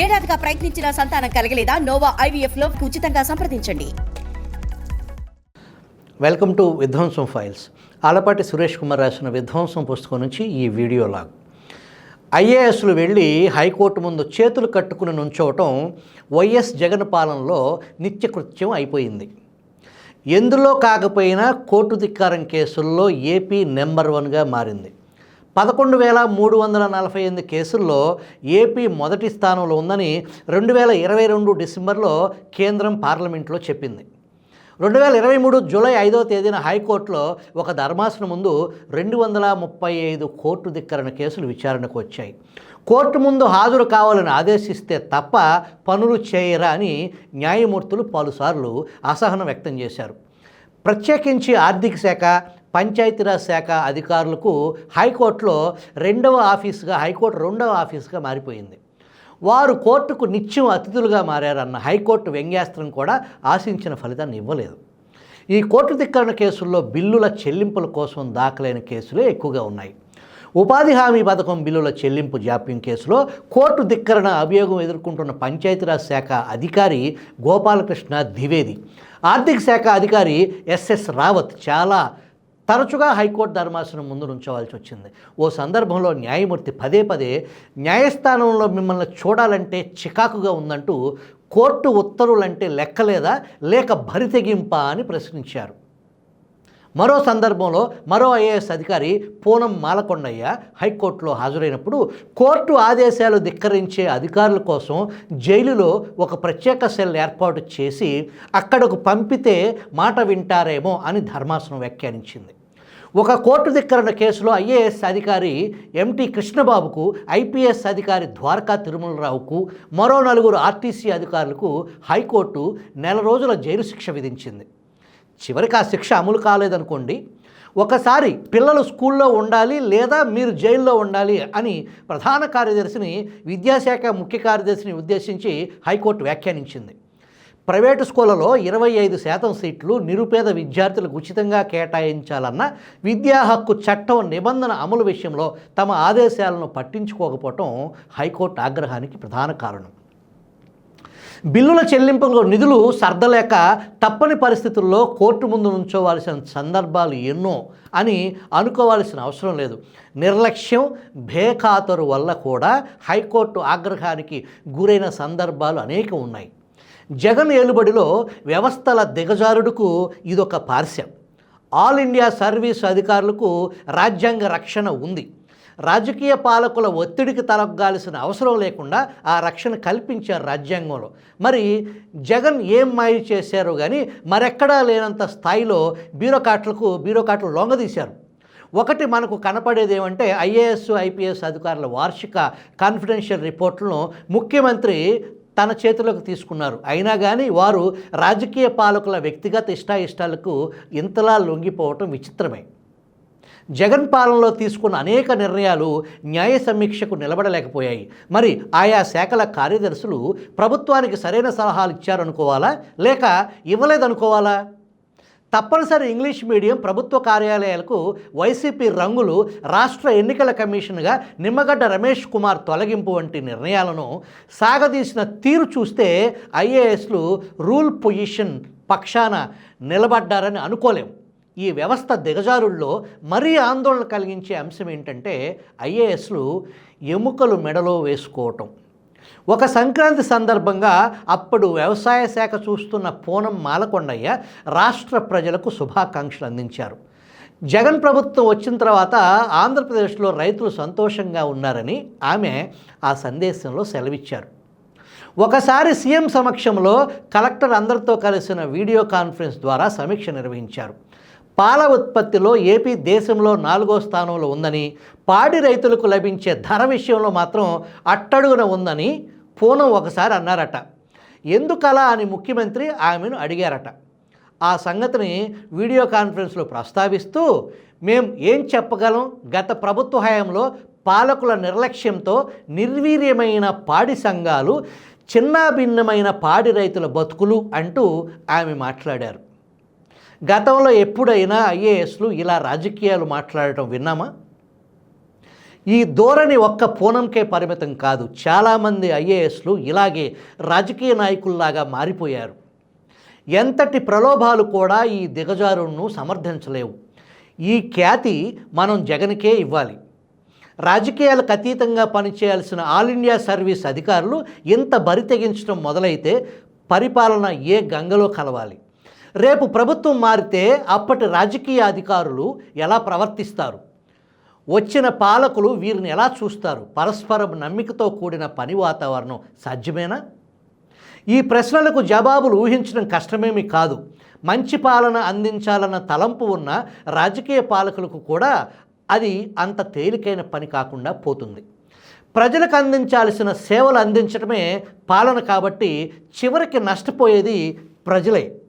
ఏడాదిగా ప్రయత్నించిన సంతానం కలగలేదా? Noah IVF లో ఉచితంగా సంప్రదించండి. వెల్కమ్ టు విధ్వంసం ఫైల్స్. ఆలపాటి సురేష్ కుమార్ రాసిన విధ్వంసం పుస్తకం నుంచి ఈ వీడియో లాగ్. ఐఏఎస్లు వెళ్ళి హైకోర్టు ముందు చేతులు కట్టుకుని నుంచోవటం వైఎస్ జగన్ పాలనలో నిత్యకృత్యం అయిపోయింది. ఎందులో కాకపోయినా కోర్టు ధిక్కారం కేసుల్లో ఏపీ నెంబర్ 1గా మారింది. 11,348 కేసుల్లో ఏపీ మొదటి స్థానంలో ఉందని 2022 డిసెంబర్లో కేంద్రం పార్లమెంట్లో చెప్పింది. 2023 జూలై 5వ తేదీన హైకోర్టులో ఒక ధర్మాసనం ముందు 235 కోర్టు ధిక్కరణ కేసులు విచారణకు వచ్చాయి. కోర్టు ముందు హాజరు కావాలని ఆదేశిస్తే తప్ప పనులు చేయరా అని న్యాయమూర్తులు పలుసార్లు అసహనం వ్యక్తం చేశారు. ప్రత్యేకించి ఆర్థిక శాఖ, పంచాయతీరాజ్ శాఖ అధికారులకు హైకోర్టులో హైకోర్టు రెండవ ఆఫీసుగా మారిపోయింది. వారు కోర్టుకు నిత్యం అతిథులుగా మారారన్న హైకోర్టు వ్యంగ్యాస్త్రం కూడా ఆశించిన ఫలితాన్ని ఇవ్వలేదు. ఈ కోర్టు ధిక్కరణ కేసుల్లో బిల్లుల చెల్లింపుల కోసం దాఖలైన కేసులే ఎక్కువగా ఉన్నాయి. ఉపాధి హామీ పథకం బిల్లుల చెల్లింపు జాప్యం కేసులో కోర్టు ధిక్కరణ అభియోగం ఎదుర్కొంటున్న పంచాయతీరాజ్ శాఖ అధికారి గోపాలకృష్ణ ద్వివేది, ఆర్థిక శాఖ అధికారి SS రావత్ చాలా తరచుగా హైకోర్టు ధర్మాసనం ముందు ఉంచవలసి వచ్చింది. ఓ సందర్భంలో న్యాయమూర్తి పదే న్యాయస్థానంలో మిమ్మల్ని చూడాలంటే చికాకుగా ఉందంటూ కోర్టు ఉత్తర్వులంటే లెక్కలేదా లేక భరితెగింపా అని ప్రశ్నించారు. మరో సందర్భంలో మరో IAS అధికారి పూనం మాలకొండయ్య హైకోర్టులో హాజరైనప్పుడు కోర్టు ఆదేశాలు ధిక్కరించే అధికారుల కోసం జైలులో ఒక ప్రత్యేక సెల్ ఏర్పాటు చేసి అక్కడకు పంపితే మాట వింటారేమో అని ధర్మాసనం వ్యాఖ్యానించింది. ఒక కోర్టు ధిక్కరణ కేసులో IAS అధికారి MT కృష్ణబాబుకు, IPS అధికారి ద్వారకా తిరుమలరావుకు, మరో 4 RTC అధికారులకు హైకోర్టు 1 నెల రోజుల జైలు శిక్ష విధించింది. చివరికి ఆ శిక్ష అమలు కాలేదనుకోండి, ఒకసారి పిల్లలు స్కూల్లో ఉండాలి లేదా మీరు జైల్లో ఉండాలి అని ప్రధాన కార్యదర్శిని, విద్యాశాఖ ముఖ్య కార్యదర్శిని ఉద్దేశించి హైకోర్టు వ్యాఖ్యానించింది. ప్రైవేటు స్కూళ్ళలో 25% సీట్లు నిరుపేద విద్యార్థులకు ఉచితంగా కేటాయించాలన్న విద్యా హక్కు చట్టం నిబంధన అమలు విషయంలో తమ ఆదేశాలను పట్టించుకోకపోవటం హైకోర్టు ఆగ్రహానికి ప్రధాన కారణం. బిల్లుల చెల్లింపులో నిధులు సర్దలేక తప్పని పరిస్థితుల్లో కోర్టు ముందు నుంచోవలసిన సందర్భాలు ఎన్నో అని అనుకోవాల్సిన అవసరం లేదు. నిర్లక్ష్యం, బేఖాతరు వల్ల కూడా హైకోర్టు ఆగ్రహానికి గురైన సందర్భాలు అనేకం ఉన్నాయి. జగన్ ఏలుబడిలో వ్యవస్థల దిగజారుడుకు ఇదొక పార్శ్యం. ఆల్ ఇండియా సర్వీస్ అధికారులకు రాజ్యాంగ రక్షణ ఉంది. రాజకీయ పాలకుల ఒత్తిడికి తలొగ్గాల్సిన అవసరం లేకుండా ఆ రక్షణ కల్పించారు రాజ్యాంగంలో. మరి జగన్ ఏం మాయ చేశారో కానీ మరెక్కడా లేనంత స్థాయిలో బ్యూరోక్రాట్లు లొంగదీశారు. ఒకటి మనకు కనపడేది ఏమంటే IAS, IPS అధికారుల వార్షిక కాన్ఫిడెన్షియల్ రిపోర్టులను ముఖ్యమంత్రి తన చేతిలోకి తీసుకున్నారు. అయినా కానీ వారు రాజకీయ పాలకుల వ్యక్తిగత ఇష్టాయిష్టాలకు ఇంతలా లొంగిపోవటం విచిత్రమే. జగన్ పాలనలో తీసుకున్న అనేక నిర్ణయాలు న్యాయ సమీక్షకు నిలబడలేకపోయాయి. మరి ఆయా శాఖల కార్యదర్శులు ప్రభుత్వానికి సరైన సలహాలు ఇచ్చారనుకోవాలా లేక ఇవ్వలేదనుకోవాలా? తప్పనిసరి ఇంగ్లీష్ మీడియం ప్రభుత్వ కార్యాలయాలకు వైసీపీ రంగులు, రాష్ట్ర ఎన్నికల కమిషన్గా నిమ్మగడ్డ రమేష్ కుమార్ తొలగింపు వంటి నిర్ణయాలను సాగదీసిన తీరు చూస్తే IASలు రూల్ పొజిషన్ పక్షాన నిలబడ్డారని అనుకోలేం. ఈ వ్యవస్థ దిగజారుల్లో మరీ ఆందోళన కలిగించే అంశం ఏంటంటే IASలు ఎముకలు మెడలో వేసుకోవటం. ఒక సంక్రాంతి సందర్భంగా అప్పుడు వ్యవసాయ శాఖ చూస్తున్న పూనం మాలకొండయ్య రాష్ట్ర ప్రజలకు శుభాకాంక్షలు అందించారు. జగన్ ప్రభుత్వం వచ్చిన తర్వాత ఆంధ్రప్రదేశ్లో రైతులు సంతోషంగా ఉన్నారని ఆమె ఆ సందేశంలో సెలవిచ్చారు. ఒకసారి సీఎం సమక్షంలో కలెక్టర్ అందరితో కలిసిన వీడియో కాన్ఫరెన్స్ ద్వారా సమీక్ష నిర్వహించారు. పాల ఉత్పత్తిలో ఏపీ దేశంలో 4వ స్థానంలో ఉందని, పాడి రైతులకు లభించే ధర విషయంలో మాత్రం అట్టడుగున ఉందని పూనం ఒకసారి అన్నారట. ఎందుకలా అని ముఖ్యమంత్రి ఆమెను అడిగారట. ఆ సంగతిని వీడియో కాన్ఫరెన్స్లో ప్రస్తావిస్తూ, మేం ఏం చెప్పగలం, గత ప్రభుత్వ హయాంలో పాలకుల నిర్లక్ష్యంతో నిర్వీర్యమైన పాడి సంఘాలు, చిన్నాభిన్నమైన పాడి రైతుల బతుకులు అంటూ ఆమె మాట్లాడారు. గతంలో ఎప్పుడైనా IASలు ఇలా రాజకీయాలు మాట్లాడటం విన్నామా? ఈ ధోరణి ఒక్క పూనంకే పరిమితం కాదు. చాలామంది ఐఏఎస్లు ఇలాగే రాజకీయ నాయకుల్లాగా మారిపోయారు. ఎంతటి ప్రలోభాలు కూడా ఈ దిగజారును సమర్థించలేవు. ఈ ఖ్యాతి మనం జగన్కే ఇవ్వాలి. రాజకీయాలకు అతీతంగా పనిచేయాల్సిన ఆల్ ఇండియా సర్వీస్ అధికారులు ఇంత బరి తెగించడం మొదలైతే పరిపాలన ఏ గంగలో కలవాలి? రేపు ప్రభుత్వం మారితే అప్పటి రాజకీయ అధికారులు ఎలా ప్రవర్తిస్తారు? వచ్చిన పాలకులు వీరిని ఎలా చూస్తారు? పరస్పరం నమ్మికతో కూడిన పని వాతావరణం సాధ్యమేనా? ఈ ప్రశ్నలకు జవాబులు ఊహించడం కష్టమేమీ కాదు. మంచి పాలన అందించాలన్న తలంపు ఉన్న రాజకీయ పాలకులకు కూడా అది అంత తేలికైన పని కాకుండా పోతుంది. ప్రజలకు అందించాల్సిన సేవలు అందించడమే పాలన కాబట్టి చివరికి నష్టపోయేది ప్రజలే.